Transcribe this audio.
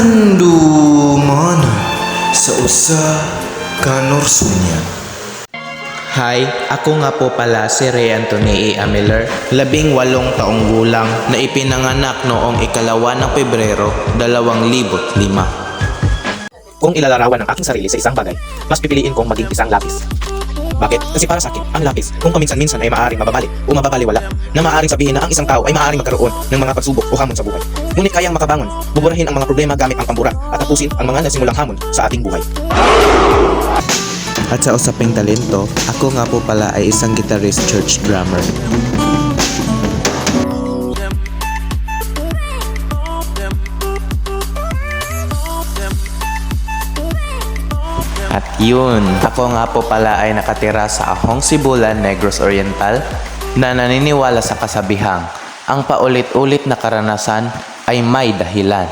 Andumana sa usa ka Norsunya. Hi, ako nga po pala si Ray Anthony A. Miller, 18 taong gulang na ipinanganak noong 2 ng Pebrero 2005. Kung ilalarawan ang aking sarili sa isang bagay, mas pipiliin kong maging isang lapis. Bakit? Kasi para sa akin, ang lapis, kung paminsan-minsan ay maaaring mababali o mababaliwala, na maaaring sabihin na ang isang tao ay maaaring magkaroon ng mga pagsubok o hamon sa buhay. Ngunit kayang makabangon, buburahin ang mga problema gamit ang pambura at tapusin ang mga nasimulang hamon sa ating buhay. At sa usaping talento, ako nga po pala ay isang guitarist church drummer. At yun, ako nga po pala ay nakatira sa Ahong Sibulan, Negros Oriental na naniniwala sa kasabihang ang paulit-ulit na karanasan ay may dahilan.